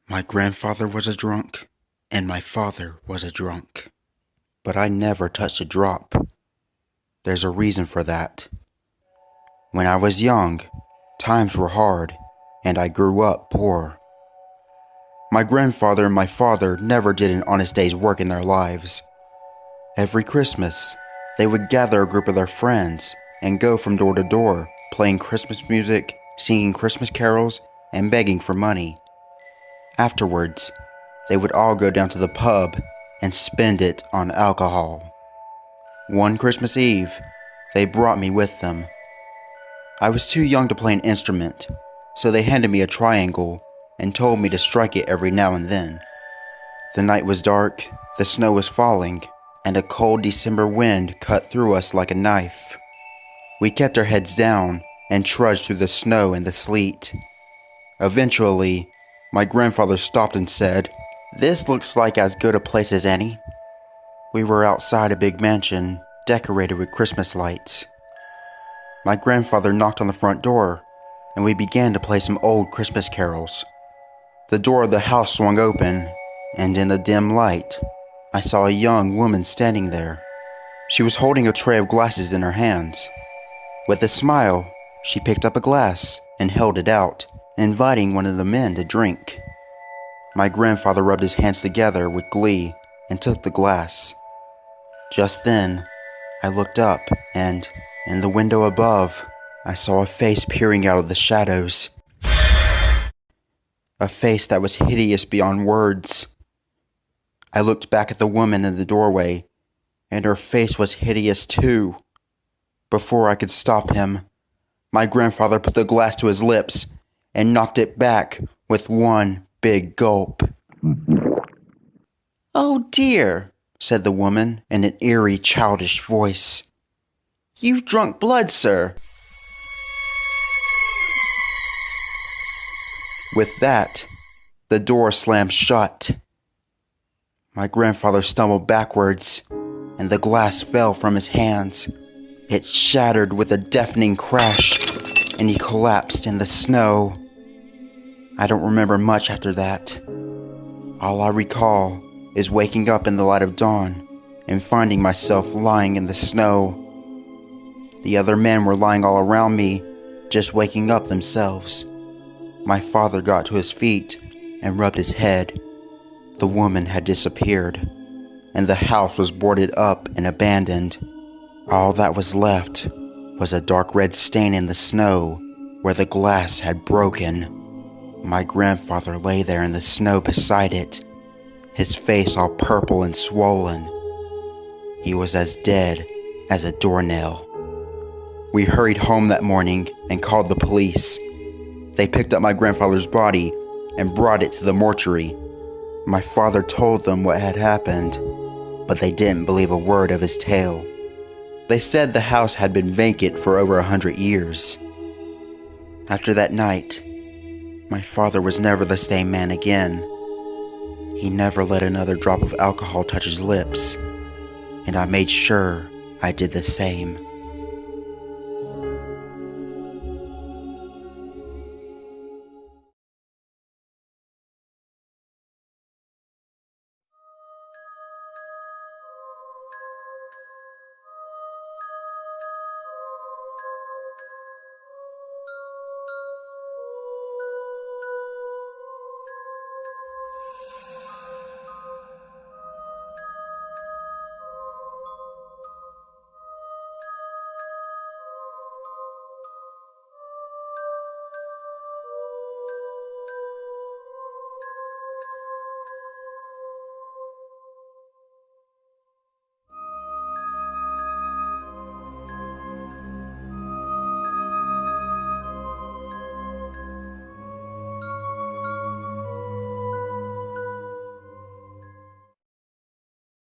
My grandfather was a drunk, and my father was a drunk. But I never touched a drop. There's a reason for that. When I was young, times were hard, and I grew up poor. My grandfather and my father never did an honest day's work in their lives. Every Christmas, they would gather a group of their friends and go from door to door, playing Christmas music, singing Christmas carols, and begging for money. Afterwards, they would all go down to the pub and spend it on alcohol. One Christmas Eve, they brought me with them. I was too young to play an instrument, so they handed me a triangle and told me to strike it every now and then. The night was dark, the snow was falling, and a cold December wind cut through us like a knife. We kept our heads down and trudged through the snow and the sleet. Eventually, my grandfather stopped and said, "This looks like as good a place as any." We were outside a big mansion, decorated with Christmas lights. My grandfather knocked on the front door, and we began to play some old Christmas carols. The door of the house swung open, and in the dim light, I saw a young woman standing there. She was holding a tray of glasses in her hands. With a smile, she picked up a glass and held it out, inviting one of the men to drink. My grandfather rubbed his hands together with glee and took the glass. Just then, I looked up and, in the window above, I saw a face peering out of the shadows. A face that was hideous beyond words. I looked back at the woman in the doorway, and her face was hideous too. Before I could stop him, my grandfather put the glass to his lips and knocked it back with one big gulp. "Oh dear," said the woman in an eerie, childish voice. "You've drunk blood, sir." With that, the door slammed shut. My grandfather stumbled backwards, and the glass fell from his hands. It shattered with a deafening crash, and he collapsed in the snow. I don't remember much after that. All I recall is waking up in the light of dawn and finding myself lying in the snow. The other men were lying all around me, just waking up themselves. My father got to his feet and rubbed his head. The woman had disappeared, and the house was boarded up and abandoned. All that was left was a dark red stain in the snow where the glass had broken. My grandfather lay there in the snow beside it, his face all purple and swollen. He was as dead as a doornail. We hurried home that morning and called the police. They picked up my grandfather's body and brought it to the mortuary. My father told them what had happened, but they didn't believe a word of his tale. They said the house had been vacant for over 100 years. After that night, my father was never the same man again. He never let another drop of alcohol touch his lips, and I made sure I did the same.